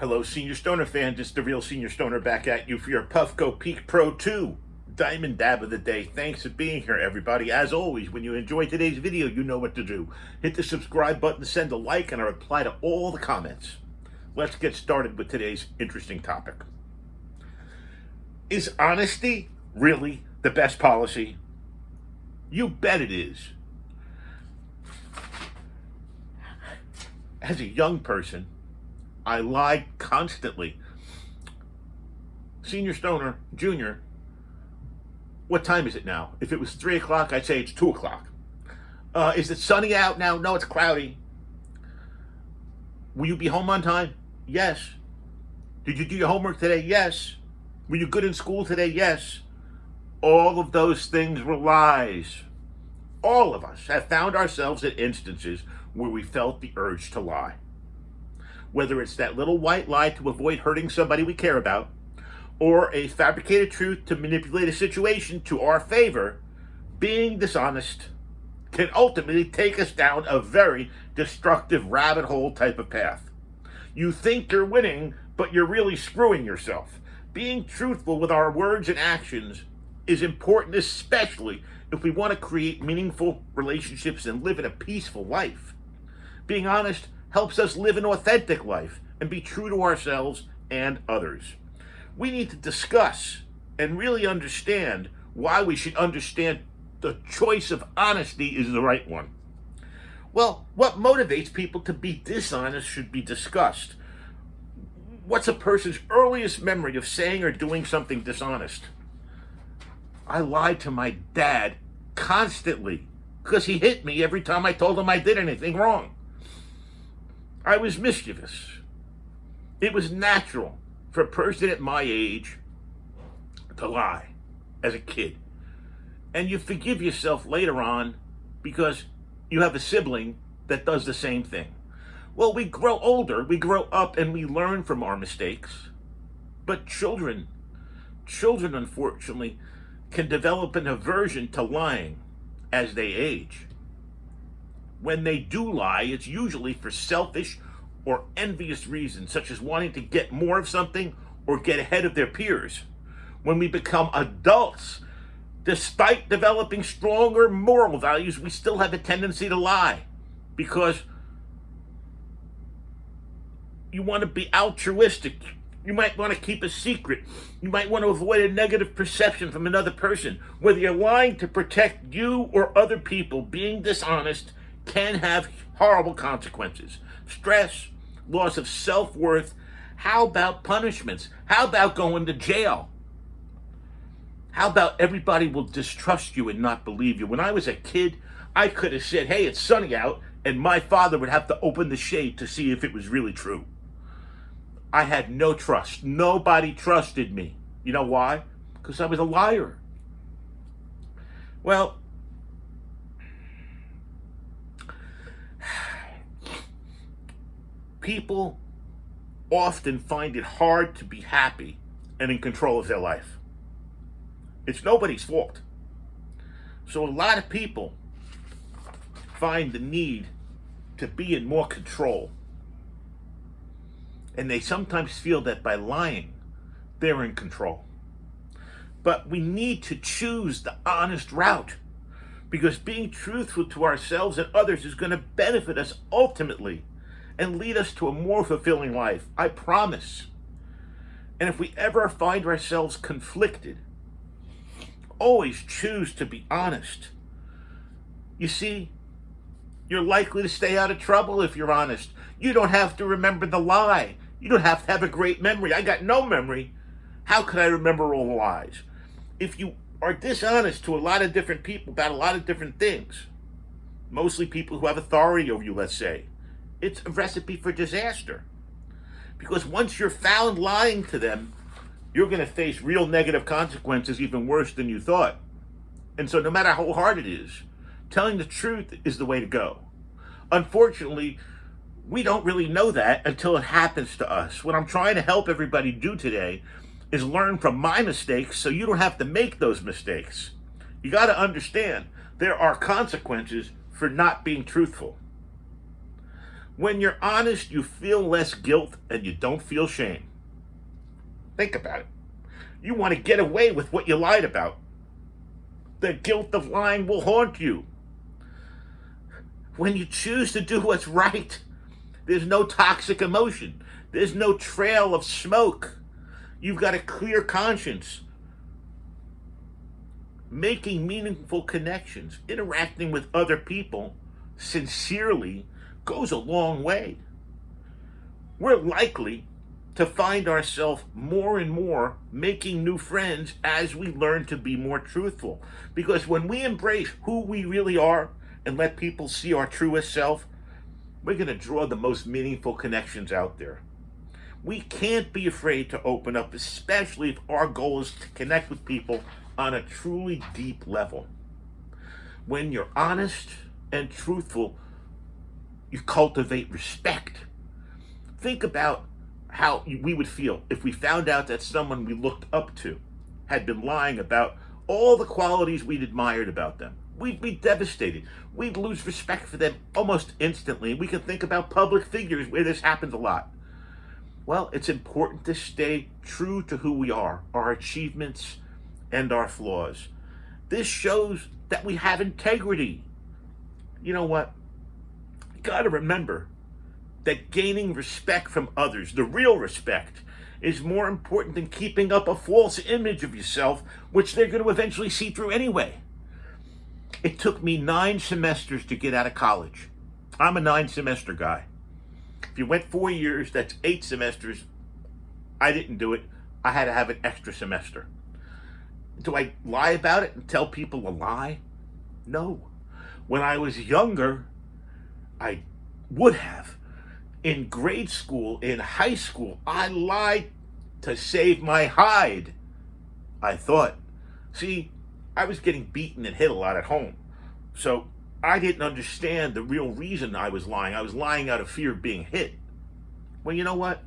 Hello, Senior Stoner fan. Just the real Senior Stoner back at you for your Puffco Peak Pro 2 Diamond Dab of the Day. Thanks for being here, everybody. As always, when you enjoy today's video, you know what to do. Hit the subscribe button, send a like, and I reply to all the comments. Let's get started with today's interesting topic. Is honesty really the best policy? You bet it is. As a young person, I lied constantly. Senior Stoner, Junior, what time is it now? If it was 3 o'clock, I'd say it's 2 o'clock. Is it sunny out now? No, it's cloudy. Will you be home on time? Yes. Did you do your homework today? Yes. Were you good in school today? Yes. All of those things were lies. All of us have found ourselves at instances where we felt the urge to lie. Whether it's that little white lie to avoid hurting somebody we care about, or a fabricated truth to manipulate a situation to our favor, being dishonest can ultimately take us down a very destructive rabbit hole type of path. You think you're winning, but you're really screwing yourself. Being truthful with our words and actions is important, especially if we want to create meaningful relationships and live in a peaceful life. Being honest helps us live an authentic life and be true to ourselves and others. We need to discuss and really understand why we should understand the choice of honesty is the right one. Well, what motivates people to be dishonest should be discussed. What's a person's earliest memory of saying or doing something dishonest? I lied to my dad constantly because he hit me every time I told him I did anything wrong. I was mischievous. It was natural for a person at my age to lie as a kid. And you forgive yourself later on because you have a sibling that does the same thing. Well, we grow older, we grow up, and we learn from our mistakes. But children unfortunately can develop an aversion to lying as they age. When they do lie, it's usually for selfish or envious reasons, such as wanting to get more of something or get ahead of their peers. When we become adults, despite developing stronger moral values, we still have a tendency to lie because you want to be altruistic. You might want to keep a secret. You might want to avoid a negative perception from another person. Whether you're lying to protect you or other people, being dishonest can have horrible consequences. Stress, loss of self-worth. How about punishments? How about going to jail? How about everybody will distrust you and not believe you? When I was a kid, I could have said, hey, it's sunny out, and my father would have to open the shade to see if it was really true. I had no trust. Nobody trusted me. You know why? Because I was a liar. Well, people often find it hard to be happy and in control of their life. It's nobody's fault. So a lot of people find the need to be in more control. And they sometimes feel that by lying, they're in control. But we need to choose the honest route, because being truthful to ourselves and others is going to benefit us ultimately and lead us to a more fulfilling life. I promise. And if we ever find ourselves conflicted, always choose to be honest. You see, you're likely to stay out of trouble if you're honest. You don't have to remember the lie. You don't have to have a great memory. I got no memory. How could I remember all the lies? If you are dishonest to a lot of different people about a lot of different things, mostly people who have authority over you, let's say, it's a recipe for disaster. Because once you're found lying to them, you're going to face real negative consequences, even worse than you thought. And so no matter how hard it is, telling the truth is the way to go. Unfortunately, we don't really know that until it happens to us. What I'm trying to help everybody do today is learn from my mistakes so you don't have to make those mistakes. You got to understand there are consequences for not being truthful. When you're honest, you feel less guilt and you don't feel shame. Think about it. You want to get away with what you lied about. The guilt of lying will haunt you. When you choose to do what's right, there's no toxic emotion. There's no trail of smoke. You've got a clear conscience. Making meaningful connections, interacting with other people sincerely goes a long way. We're likely to find ourselves more and more making new friends as we learn to be more truthful. Because when we embrace who we really are and let people see our truest self, we're going to draw the most meaningful connections out there. We can't be afraid to open up, especially if our goal is to connect with people on a truly deep level. When you're honest and truthful, you cultivate respect. Think about how we would feel if we found out that someone we looked up to had been lying about all the qualities we'd admired about them. We'd be devastated. We'd lose respect for them almost instantly. We can think about public figures where this happens a lot. Well, it's important to stay true to who we are, our achievements, and our flaws. This shows that we have integrity. You know what? You got to remember that gaining respect from others, the real respect, is more important than keeping up a false image of yourself, which they're going to eventually see through anyway. It took me 9 semesters to get out of college. I'm a 9-semester guy. If you went 4 years, that's 8 semesters. I didn't do it. I had to have an extra semester. Do I lie about it and tell people a lie? No. When I was younger, I would have. In grade school, in high school, I lied to save my hide, I thought. See, I was getting beaten and hit a lot at home. So I didn't understand the real reason I was lying. I was lying out of fear of being hit. Well, you know what?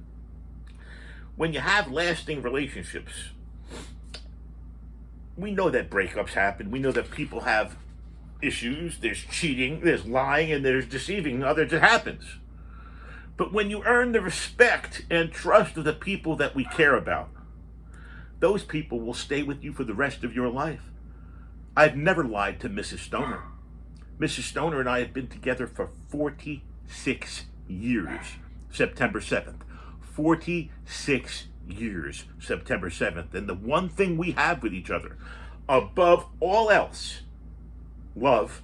When you have lasting relationships, we know that breakups happen. We know that people have issues. There's cheating, there's lying, and there's deceiving others. It happens. But when you earn the respect and trust of the people that we care about, those people will stay with you for the rest of your life. I've never lied to Mrs. Stoner. Mrs. Stoner and I have been together for 46 years, September 7th. 46 years, September 7th. And the one thing we have with each other, above all else, love,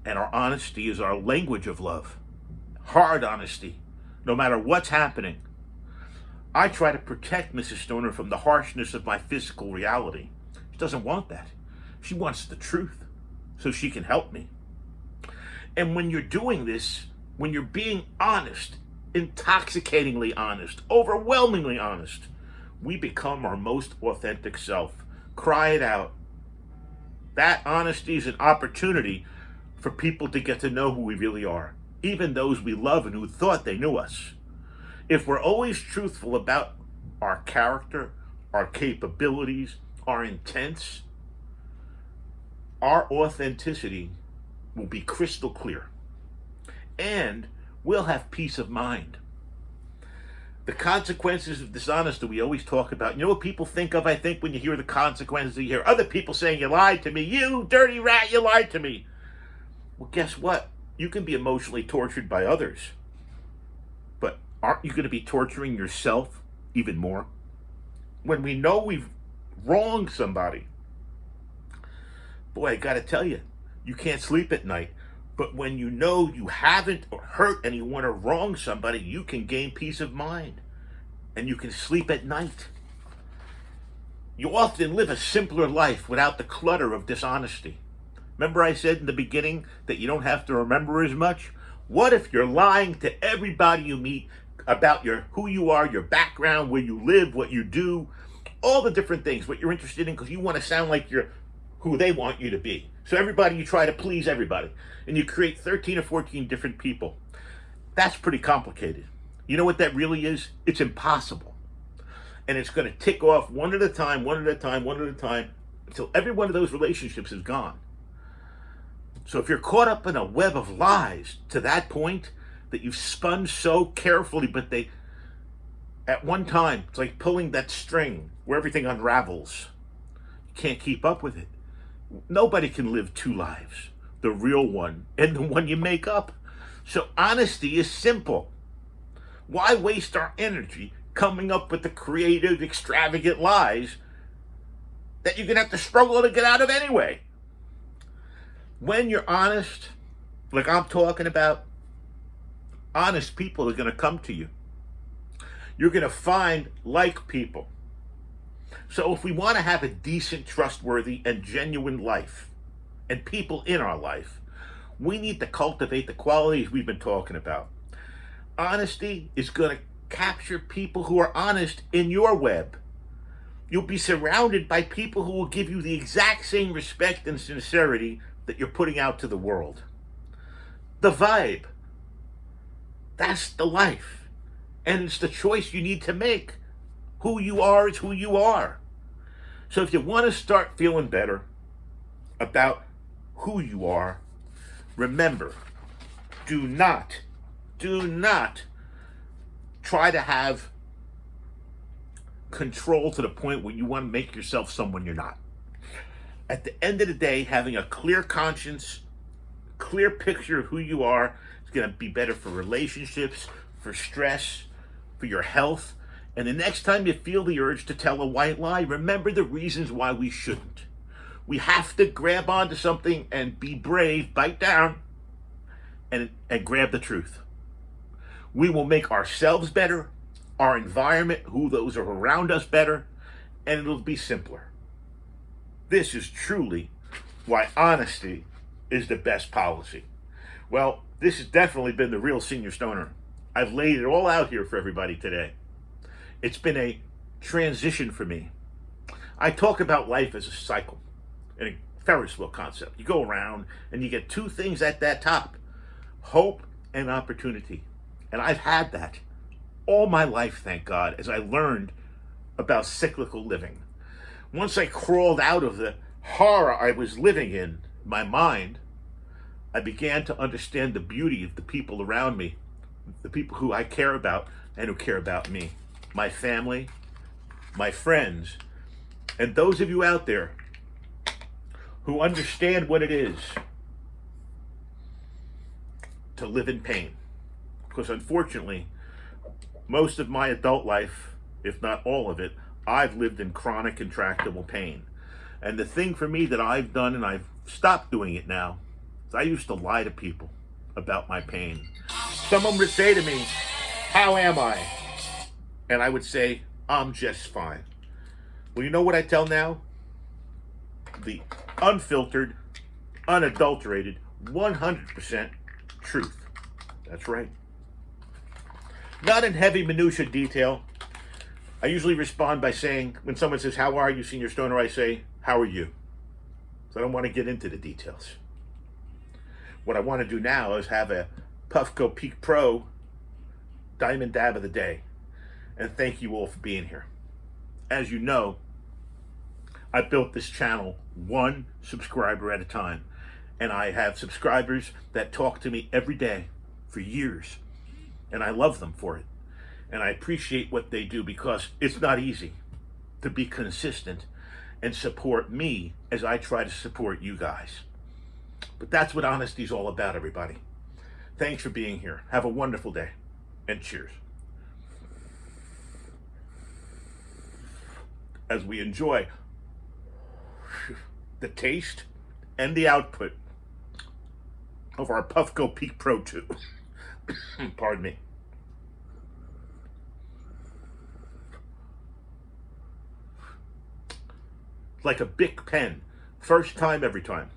and our honesty is our language of love. Hard honesty, no matter what's happening. I try to protect Mrs. Stoner from the harshness of my physical reality. She doesn't want that. She wants the truth so she can help me. And when you're doing this, when you're being honest, intoxicatingly honest, overwhelmingly honest, we become our most authentic self. Cry it out. That honesty is an opportunity for people to get to know who we really are, even those we love and who thought they knew us. If we're always truthful about our character, our capabilities, our intents, our authenticity will be crystal clear. And we'll have peace of mind. The consequences of dishonesty we always talk about. You know what people think of, I think, when you hear the consequences? You hear other people saying, you lied to me. You dirty rat, you lied to me. Well, guess what? You can be emotionally tortured by others. But aren't you going to be torturing yourself even more? When we know we've wronged somebody, boy, I got to tell you, you can't sleep at night. But when you know you haven't or hurt anyone or wronged somebody, you can gain peace of mind. And you can sleep at night. You often live a simpler life without the clutter of dishonesty. Remember I said in the beginning that you don't have to remember as much? What if you're lying to everybody you meet about who you are, your background, where you live, what you do, all the different things, what you're interested in, because you want to sound like you're who they want you to be. So you try to please everybody. And you create 13 or 14 different people. That's pretty complicated. You know what that really is? It's impossible. And it's going to tick off one at a time, one at a time, one at a time, until every one of those relationships is gone. So if you're caught up in a web of lies to that point, that you've spun so carefully, but they, at one time, it's like pulling that string where everything unravels. You can't keep up with it. Nobody can live two lives, the real one and the one you make up. So honesty is simple. Why waste our energy coming up with the creative, extravagant lies that you're going to have to struggle to get out of anyway? When you're honest, like I'm talking about, honest people are going to come to you. You're going to find like people. So if we want to have a decent, trustworthy, and genuine life, and people in our life, we need to cultivate the qualities we've been talking about. Honesty is going to capture people who are honest in your web. You'll be surrounded by people who will give you the exact same respect and sincerity that you're putting out to the world. The vibe. That's the life. And it's the choice you need to make. Who you are is who you are. So if you want to start feeling better about who you are, remember, do not try to have control to the point where you want to make yourself someone you're not. At the end of the day, having a clear conscience, clear picture of who you are is going to be better for relationships, for stress, for your health. And the next time you feel the urge to tell a white lie, remember the reasons why we shouldn't. We have to grab onto something and be brave, bite down, and grab the truth. We will make ourselves better, our environment, who those are around us better, and it'll be simpler. This is truly why honesty is the best policy. Well, this has definitely been the real Senior Stoner. I've laid it all out here for everybody today. It's been a transition for me. I talk about life as a cycle, in a Ferris wheel concept. You go around and you get two things at that top: hope and opportunity. And I've had that all my life, thank God, as I learned about cyclical living. Once I crawled out of the horror I was living in my mind, I began to understand the beauty of the people around me, the people who I care about and who care about me, my family, my friends, and those of you out there who understand what it is to live in pain. Because unfortunately, most of my adult life, if not all of it, I've lived in chronic intractable pain. And the thing for me that I've done, and I've stopped doing it now, is I used to lie to people about my pain. Someone would say to me, "How am I?" And I would say, "I'm just fine." Well, you know what I tell now? The unfiltered, unadulterated, 100% truth. That's right. Not in heavy minutia detail. I usually respond by saying, when someone says, "How are you, Senior Stoner?" I say, "How are you?" So I don't want to get into the details. What I want to do now is have a Puffco Peak Pro Diamond Dab of the Day. And thank you all for being here. As you know, I built this channel one subscriber at a time. And I have subscribers that talk to me every day for years. And I love them for it. And I appreciate what they do, because it's not easy to be consistent and support me as I try to support you guys. But that's what honesty is all about, everybody. Thanks for being here. Have a wonderful day. And cheers. As we enjoy the taste and the output of our Puffco Peak Pro 2. Pardon me. Like a Bic pen. First time, every time.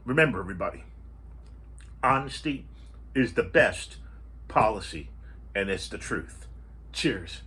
Remember, everybody, honesty is the best policy, and it's the truth. Cheers.